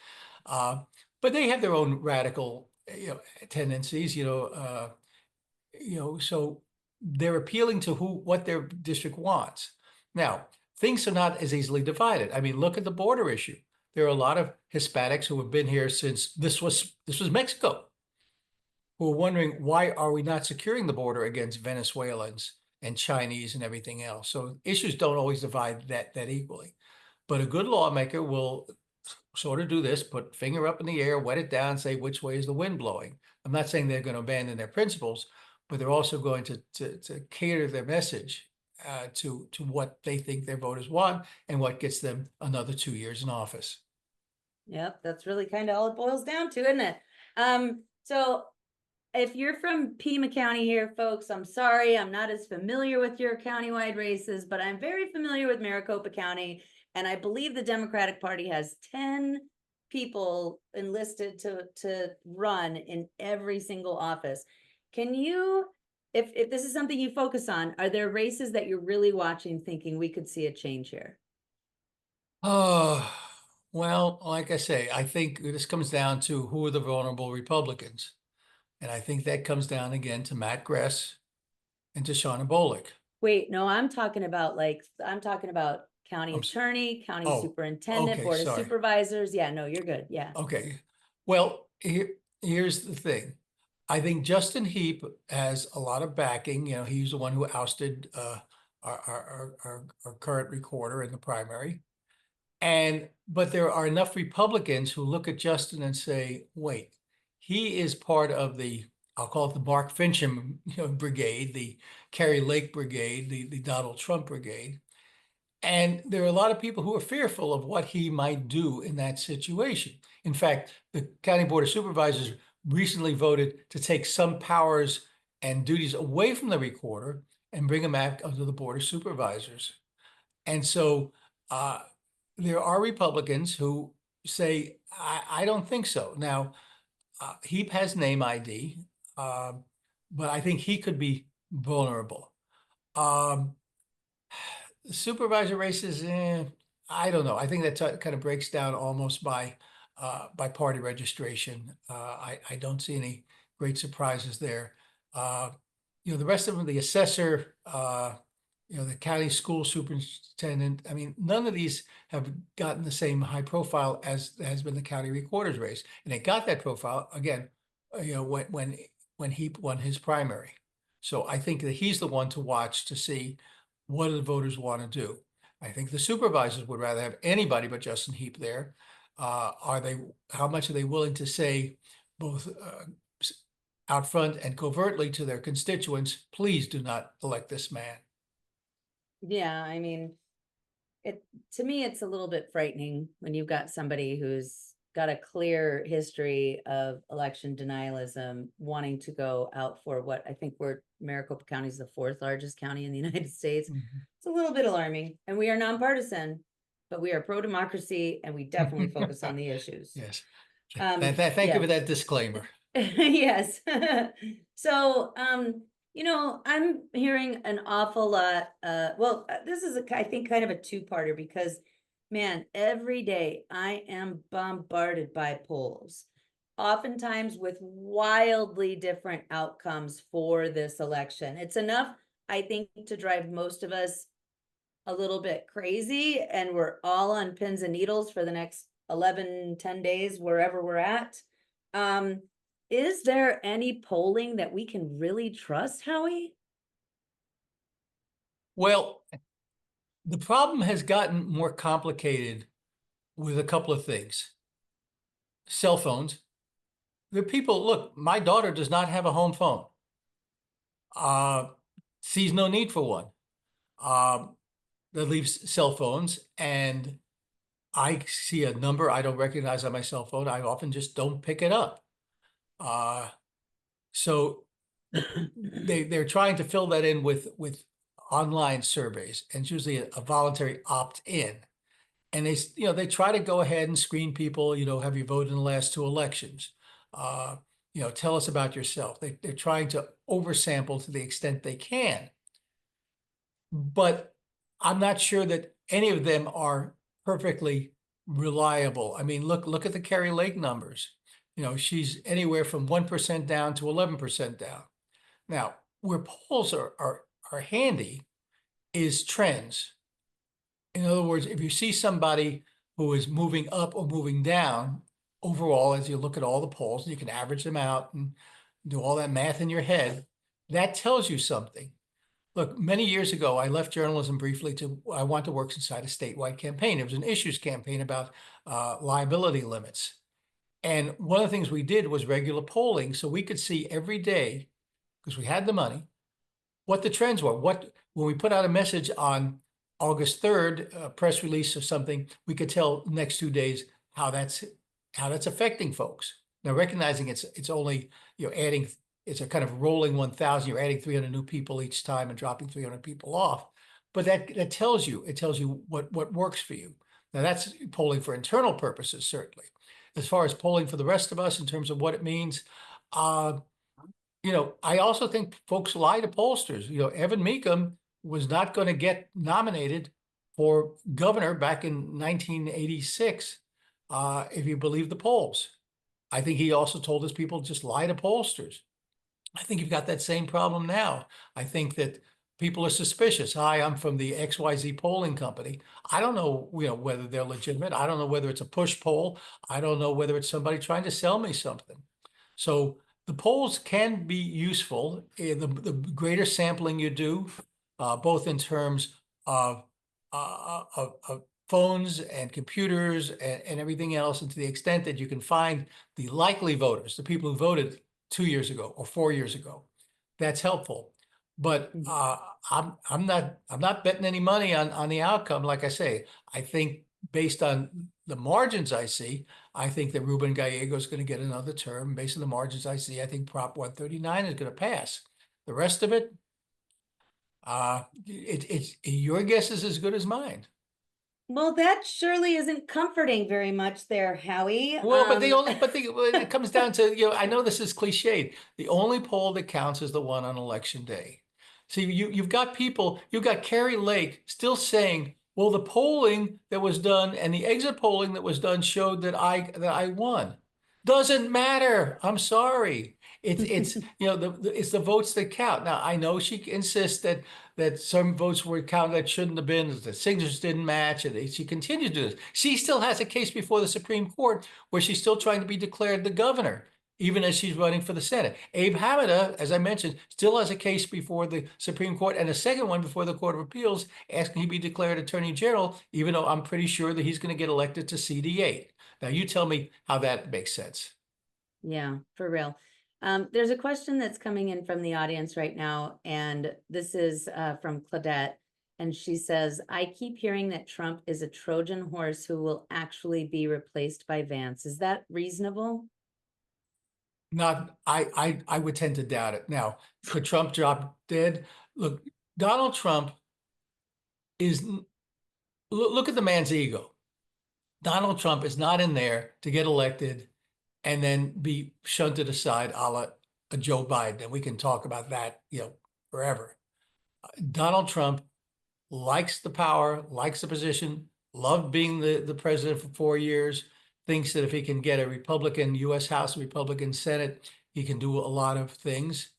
But they have their own radical tendencies. So they're appealing to what their district wants. Now, things are not as easily divided. I mean, look at the border issue. There are a lot of Hispanics who have been here since this was Mexico, who are wondering, why are we not securing the border against Venezuelans and Chinese and everything else? So issues don't always divide that equally. But a good lawmaker will sort of do this, put finger up in the air, wet it down, say which way is the wind blowing. I'm not saying they're going to abandon their principles, but they're also going to cater their message to what they think their voters want and what gets them another 2 years in office. Yep, that's really kind of all it boils down to, isn't it? So if you're from Pima County here, folks, I'm sorry, I'm not as familiar with your countywide races, but I'm very familiar with Maricopa County. And I believe the Democratic Party has 10 people enlisted to run in every single office. Can you, if this is something you focus on, are there races that you're really watching thinking we could see a change here? Oh, well, like I say, I think this comes down to who are the vulnerable Republicans. And I think that comes down again to Matt Gress and to Shauna Bolick. Wait, no, I'm talking about county I'm attorney, county oh, superintendent, okay, board of sorry. supervisors. Yeah, no, you're good. Yeah. Okay. Well, here's the thing. I think Justin Heap has a lot of backing. He's the one who ousted our current recorder in the primary. But there are enough Republicans who look at Justin and say, wait, he is part of I'll call it the Mark Fincham brigade, the Kerry Lake brigade, the Donald Trump brigade. And there are a lot of people who are fearful of what he might do in that situation. In fact, the County Board of Supervisors recently voted to take some powers and duties away from the recorder and bring them back under the Board of Supervisors. And so there are Republicans who say, I don't think so. Now, Heap has name ID, but I think he could be vulnerable. Supervisor races, I don't know. I think that kind of breaks down almost by party registration. I don't see any great surprises there. The rest of them, the assessor, the county school superintendent. I mean, none of these have gotten the same high profile as has been the county recorder's race, and they got that profile again, when Heap won his primary. So I think that he's the one to watch to see what do the voters want to do. I think the supervisors would rather have anybody but Justin Heap there. How much are they willing to say, both out front and covertly to their constituents, please do not elect this man? Yeah, I mean, to me, it's a little bit frightening when you've got somebody who's got a clear history of election denialism, wanting to go out for what I think Maricopa County is the 4th largest county in the United States. Mm-hmm. It's a little bit alarming, and we are nonpartisan, but we are pro-democracy, and we definitely focus on the issues. Yes. Thank you for that disclaimer. Yes. So, I'm hearing an awful lot. This is I think kind of a two-parter, because man, every day I am bombarded by polls, oftentimes with wildly different outcomes for this election. It's enough, I think, to drive most of us a little bit crazy, and we're all on pins and needles for the next 11, 10 days, wherever we're at. Is there any polling that we can really trust, Howie? Well, the problem has gotten more complicated with a couple of things. Cell phones. The people, look, my daughter does not have a home phone. Sees no need for one. that leaves cell phones, and I see a number I don't recognize on my cell phone. I often just don't pick it up. Uh, so they're trying to fill that in with online surveys, and it's usually a voluntary opt-in. And they try to go ahead and screen people, have you voted in the last two elections? Uh, tell us about yourself. They're trying to oversample to the extent they can. But I'm not sure that any of them are perfectly reliable. I mean, look at the Kerry Lake numbers. She's anywhere from 1% down to 11% down. Now, where polls are handy is trends. In other words, if you see somebody who is moving up or moving down overall, as you look at all the polls, you can average them out and do all that math in your head, that tells you something. Look, many years ago, I left journalism briefly I want to work inside a statewide campaign. It was an issues campaign about liability limits. And one of the things we did was regular polling, so we could see every day, because we had the money, what the trends were. When we put out a message on August 3rd, a press release or something, we could tell the next 2 days how that's affecting folks. Now, recognizing it's only, adding, it's a kind of rolling 1,000, you're adding 300 new people each time and dropping 300 people off. But that tells you, what works for you. Now, that's polling for internal purposes, certainly. As far as polling for the rest of us in terms of what it means, I also think folks lie to pollsters. Evan Meekum was not going to get nominated for governor back in 1986, if you believe the polls. I think he also told his people just lie to pollsters. I think you've got that same problem now. I think that people are suspicious. Hi, I'm from the XYZ polling company. I don't know, whether they're legitimate. I don't know whether it's a push poll. I don't know whether it's somebody trying to sell me something. So the polls can be useful. The greater sampling you do, both in terms of phones and computers and everything else, and to the extent that you can find the likely voters, the people who voted 2 years ago or 4 years ago, that's helpful. But I'm not betting any money on the outcome. Like I say, I think based on the margins I see, I think that Ruben Gallego is going to get another term. Based on the margins I see, I think Prop 139 is going to pass. The rest of it, it's your guess is as good as mine. Well, that surely isn't comforting very much there, Howie. Well, but it comes down to, I know this is cliched. The only poll that counts is the one on election day. See, you've got Kerry Lake still saying, well, the polling that was done and the exit polling that was done showed that I won. Doesn't matter. I'm sorry. It's it's the votes that count. Now, I know she insists that some votes were counted that shouldn't have been, the signatures didn't match, and she continues to do this. She still has a case before the Supreme Court where she's still trying to be declared the governor, even as she's running for the Senate. Abe Hamida, as I mentioned, still has a case before the Supreme Court and a second one before the Court of Appeals asking he be declared Attorney General, even though I'm pretty sure that he's going to get elected to CD8. Now, you tell me how that makes sense. Yeah, for real. There's a question that's coming in from the audience right now, and this is from Claudette. And she says, I keep hearing that Trump is a Trojan horse who will actually be replaced by Vance. Is that reasonable? I would tend to doubt it. Now, could Trump drop dead? Look, Donald Trump look at the man's ego. Donald Trump is not in there to get elected and then be shunted aside a la a Joe Biden. And we can talk about that, forever. Donald Trump likes the power, likes the position, loved being the president for 4 years, thinks that if he can get a Republican U.S. House, a Republican Senate, he can do a lot of things.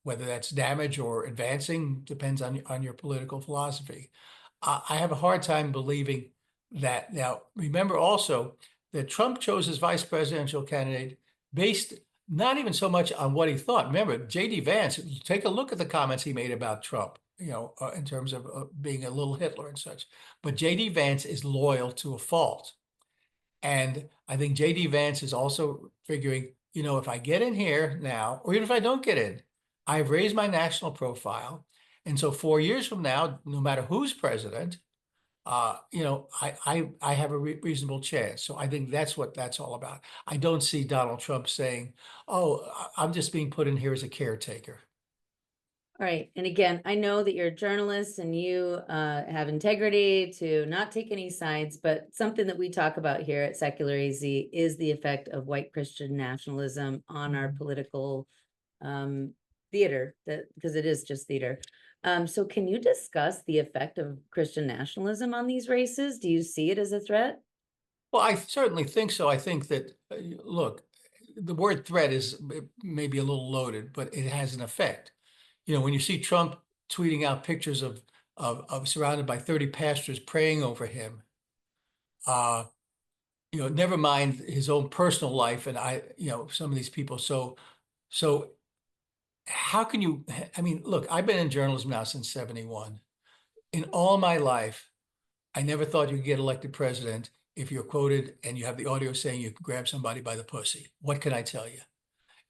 Whether that's damage or advancing depends on your political philosophy. I have a hard time believing that. Now, remember also that Trump chose his vice presidential candidate based not even so much on what he thought. Remember, J.D. Vance, take a look at the comments he made about Trump, in terms of being a little Hitler and such. But J.D. Vance is loyal to a fault. And I think J.D. Vance is also figuring, if I get in here now, or even if I don't get in, I've raised my national profile. And so 4 years from now, no matter who's president, I have a reasonable chance. So I think that's what that's all about. I don't see Donald Trump saying, "Oh, I'm just being put in here as a caretaker." All right. And again, I know that you're a journalist and you have integrity to not take any sides, but something that we talk about here at Secular AZ is the effect of white Christian nationalism on our political um, theater, that because it is just theater. So can you discuss the effect of Christian nationalism on these races? Do you see it as a threat? Well, I certainly think so. I think that, look, the word threat is maybe a little loaded, but it has an effect. When you see Trump tweeting out pictures of surrounded by 30 pastors praying over him, uh, never mind his own personal life and some of these people. So how can you, I mean, look, I've been in journalism now since 71. In all my life, I never thought you could get elected president if you're quoted and you have the audio saying you can grab somebody by the pussy. What can I tell you?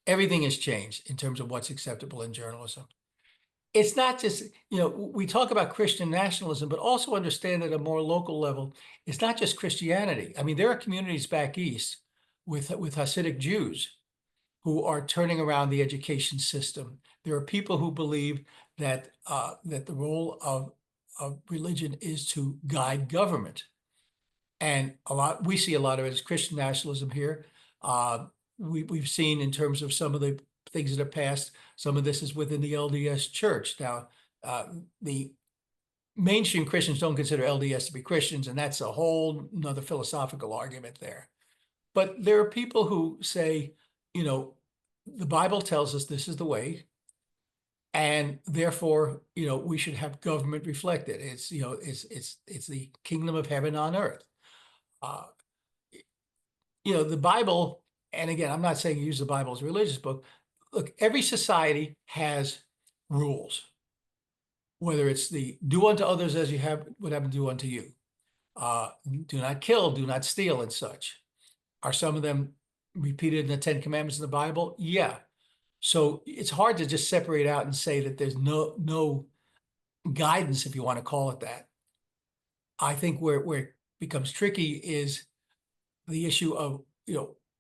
Everything has changed in terms of what's acceptable in journalism. It's not just, we talk about Christian nationalism, but also understand at a more local level, it's not just Christianity. I mean, there are communities back east with Hasidic Jews who are turning around the education system. There are people who believe that the role of religion is to guide government. And we see a lot of it as Christian nationalism here. We've seen in terms of some of the things that are passed, some of this is within the LDS church. Now, the mainstream Christians don't consider LDS to be Christians, and that's a whole another philosophical argument there. But there are people who say, the Bible tells us this is the way, and therefore, we should have government reflected. It's the kingdom of heaven on earth. Uh, the Bible, and again, I'm not saying use the Bible as a religious book. Look, every society has rules, whether it's the do unto others as you would have them do unto you. Do not kill, do not steal, and such. Are some of them repeated in the Ten Commandments in the Bible? Yeah. So it's hard to just separate out and say that there's no guidance, if you want to call it that. I think where it becomes tricky is the issue of,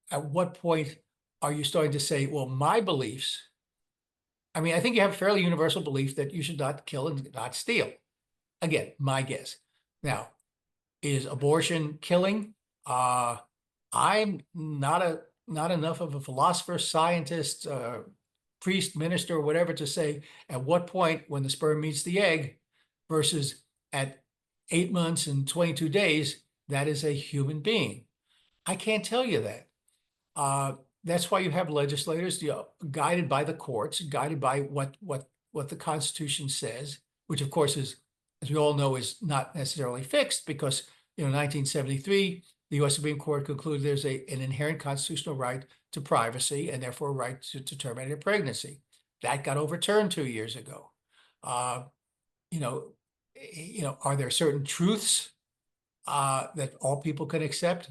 at what point are you starting to say, well, my beliefs, I mean, I think you have a fairly universal belief that you should not kill and not steal. Again, my guess. Now, is abortion killing? I'm not enough of a philosopher, scientist, priest, minister, or whatever to say at what point when the sperm meets the egg versus at 8 months and 22 days, that is a human being. I can't tell you that. That's why you have legislators, guided by the courts, guided by what the Constitution says, which of course is, as we all know, is not necessarily fixed because, 1973, the U.S. Supreme Court concluded there's an inherent constitutional right to privacy and therefore a right to terminate a pregnancy. That got overturned 2 years ago. Are there certain truths that all people can accept?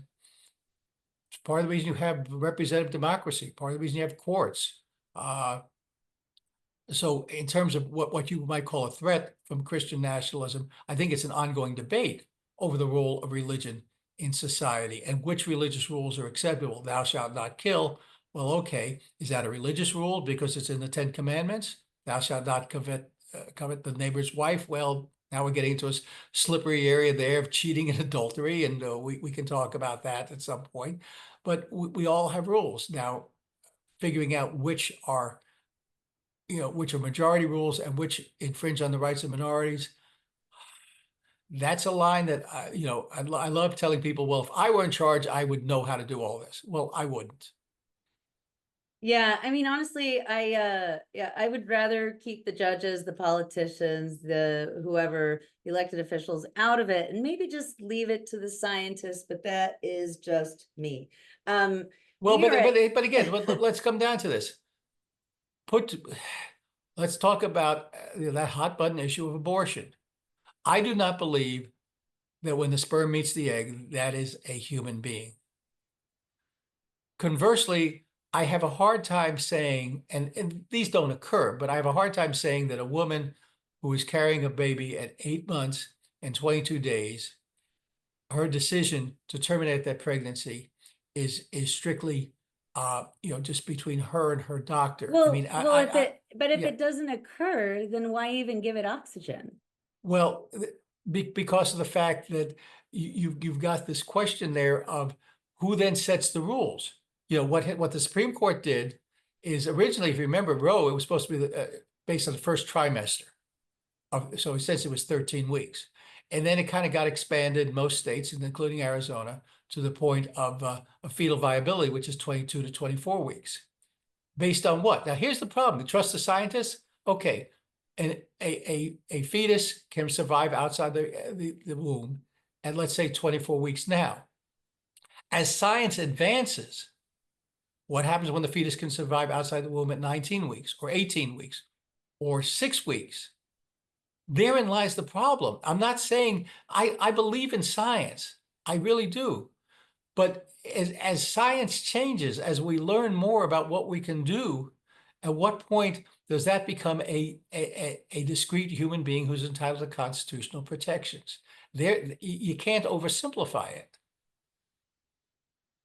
It's part of the reason you have representative democracy, part of the reason you have courts. So in terms of what you might call a threat from Christian nationalism, I think it's an ongoing debate over the role of religion in society and which religious rules are acceptable. Thou shalt not kill. Well, okay, is that a religious rule because it's in the Ten Commandments? Thou shalt not covet the neighbor's wife. Well, now we're getting into a slippery area there of cheating and adultery, and we can talk about that at some point. But we all have rules. Now, figuring out which are majority rules and which infringe on the rights of minorities, that's a line that, I love telling people, well, if I were in charge, I would know how to do all this. Well, I wouldn't. Yeah, I mean, honestly, I would rather keep the judges, the politicians, the whoever elected officials out of it and maybe just leave it to the scientists, but that is just me. Well, but again, let's come down to this. Let's talk about that hot button issue of abortion. I do not believe that when the sperm meets the egg, that is a human being. Conversely, I have a hard time saying, and these don't occur, but I have a hard time saying that a woman who is carrying a baby at 8 months and 22 days, her decision to terminate that pregnancy is strictly, just between her and her doctor. I mean, But if yeah, it doesn't occur, then why even give it oxygen? well, because of the fact that you've got this question there of who then sets the rules. What the Supreme Court did is originally, if you remember Roe, it was supposed to be based on the first trimester. So it says it was 13 weeks. And then it kind of got expanded in most states, including Arizona, to the point of fetal viability, which is 22 to 24 weeks. Based on what? Now, here's the problem. Trust the scientists? Okay. And a fetus can survive outside the womb at, let's say, 24 weeks now. As science advances, what happens when the fetus can survive outside the womb at 19 weeks or 18 weeks or 6 weeks? Therein lies the problem. I'm not saying I believe in science. I really do. But as science changes, as we learn more about what we can do, at what point does that become a discrete human being who's entitled to constitutional protections? You can't oversimplify it.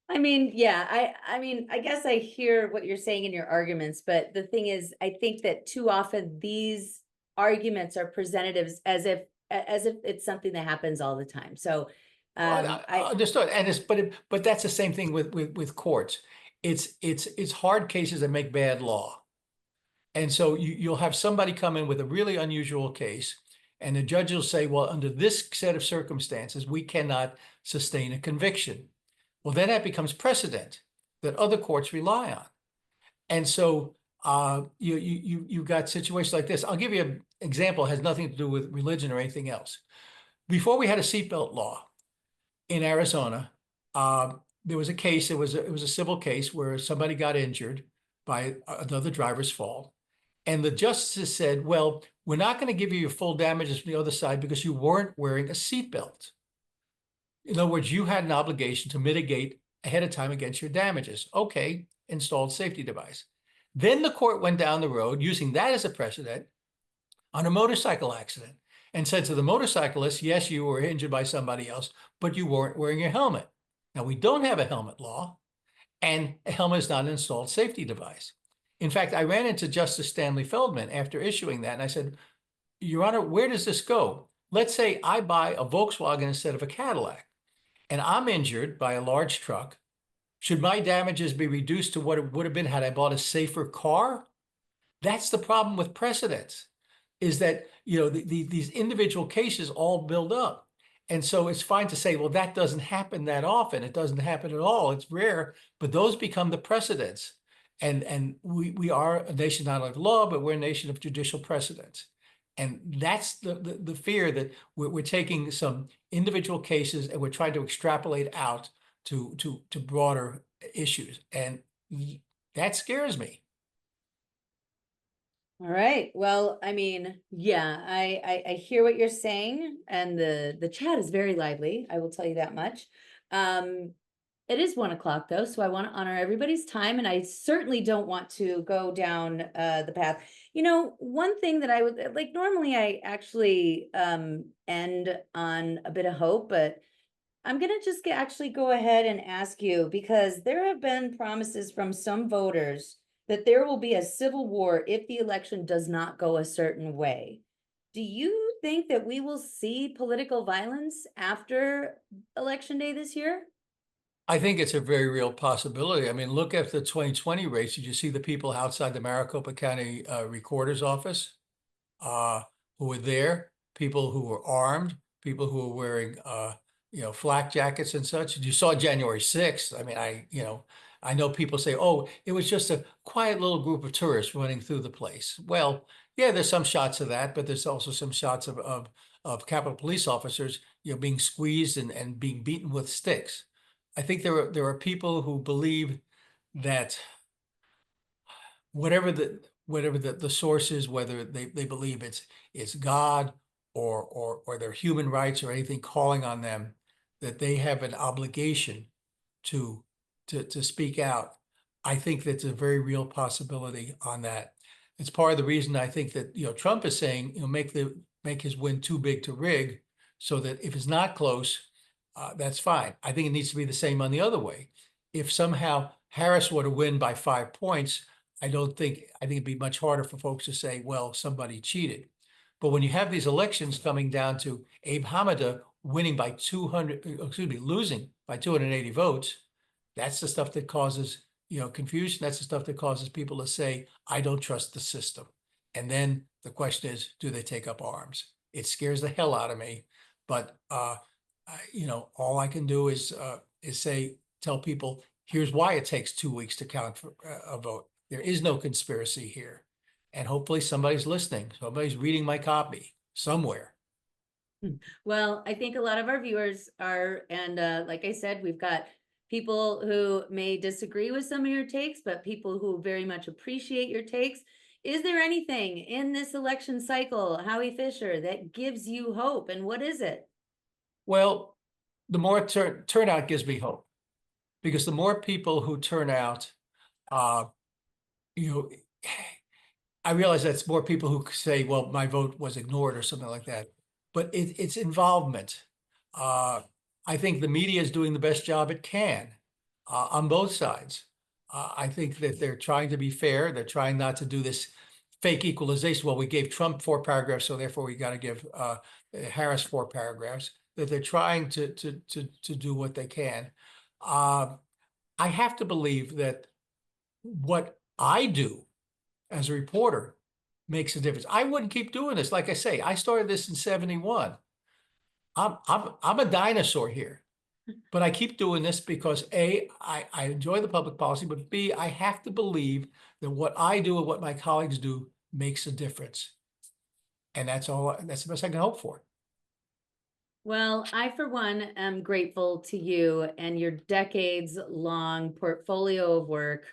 I mean, yeah, I guess I hear what you're saying in your arguments, but the thing is, I think that too often these arguments are presented as if it's something that happens all the time. So, Well, I I understood, and but that's the same thing with courts. It's hard cases that make bad law. And so you'll have somebody come in with a really unusual case, and the judge will say, well, under this set of circumstances, we cannot sustain a conviction. Well, then that becomes precedent that other courts rely on. And so you've got situations like this. I'll give you an example, it has nothing to do with religion or anything else. Before we had a seatbelt law in Arizona, there was a case, it was a civil case where somebody got injured by another driver's fault. And the justices said, well, we're not going to give you your full damages from the other side because you weren't wearing a seatbelt. In other words, you had an obligation to mitigate ahead of time against your damages. Okay, installed safety device. Then the court went down the road using that as a precedent on a motorcycle accident and said to the motorcyclist, yes, you were injured by somebody else, but you weren't wearing your helmet. Now, we don't have a helmet law, and a helmet is not an installed safety device. In fact, I ran into Justice Stanley Feldman after issuing that, and I said, Your Honor, where does this go? Let's say I buy a Volkswagen instead of a Cadillac, and I'm injured by a large truck. Should my damages be reduced to what it would have been had I bought a safer car? That's the problem with precedents, is that these individual cases all build up. And so it's fine to say, well, that doesn't happen that often. It doesn't happen at all. It's rare, but those become the precedents. And we are a nation not of law, but we're a nation of judicial precedents. And that's the fear that we're taking some individual cases and we're trying to extrapolate out to broader issues. And that scares me. All right. Well, I mean, yeah, I hear what you're saying, and the chat is very lively. I will tell you that much. It is 1 o'clock though, so I want to honor everybody's time, and I certainly don't want to go down the path. One thing that I would like, normally I actually end on a bit of hope, but I'm gonna just actually go ahead and ask you, because there have been promises from some voters that there will be a civil war if the election does not go a certain way. Do you think that we will see political violence after Election Day this year? I think it's a very real possibility. I mean, look at the 2020 race. Did you see the people outside the Maricopa County Recorder's office uh, who were there? People who were armed, people who were wearing, flak jackets and such. You saw January 6th. I mean, I know people say, oh, it was just a quiet little group of tourists running through the place. Well, yeah, there's some shots of that, but there's also some shots of Capitol Police officers, being squeezed and being beaten with sticks. I think there are people who believe that whatever the source is, whether they believe it's God or their human rights or anything calling on them, that they have an obligation to speak out. I think that's a very real possibility on that. It's part of the reason I think that, Trump is saying, make his win too big to rig, so that if it's not close, that's fine. I think it needs to be the same on the other way. If somehow Harris were to win by 5 points, I think it'd be much harder for folks to say, well, somebody cheated. But when you have these elections coming down to Abe Hamida winning by 200, losing by 280 votes, that's the stuff that causes, confusion. That's the stuff that causes people to say, I don't trust the system. And then the question is, do they take up arms? It scares the hell out of me. But, all I can do is tell people, here's why it takes 2 weeks to count for a vote. There is no conspiracy here. And hopefully somebody's listening. Somebody's reading my copy somewhere. Well, I think a lot of our viewers are, and like I said, we've got people who may disagree with some of your takes, but people who very much appreciate your takes. Is there anything in this election cycle, Howie Fischer, that gives you hope? And what is it? Well, the more turnout gives me hope, because the more people who turn out, you know, I realize that's more people who say, well, my vote was ignored or something like that, but it's involvement. I think the media is doing the best job it can on both sides. I think that they're trying to be fair. They're trying not to do this fake equalization. Well, we gave Trump 4 paragraphs, so therefore we got to give Harris 4 paragraphs. That they're trying to do what they can. I have to believe that what I do as a reporter makes a difference. I wouldn't keep doing this. Like I say, I started this in 71. I'm a dinosaur here, but I keep doing this because I enjoy the public policy, but B, I have to believe that what I do and what my colleagues do makes a difference. And that's the best I can hope for. Well, I, for one, am grateful to you and your decades-long portfolio of work.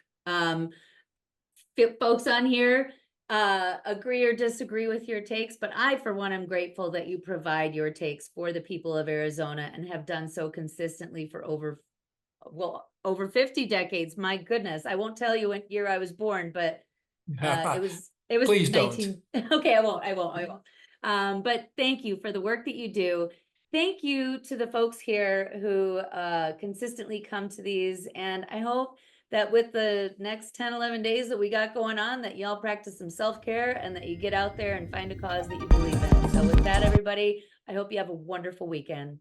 Folks on here agree or disagree with your takes, but I, for one, am grateful that you provide your takes for the people of Arizona and have done so consistently for over 50 decades. My goodness, I won't tell you what year I was born, but it was Please 19. Okay, I won't. But thank you for the work that you do. Thank you to the folks here who consistently come to these, and I hope that with the next 10, 11 days that we got going on, that y'all practice some self-care and that you get out there and find a cause that you believe in. So with that, everybody, I hope you have a wonderful weekend.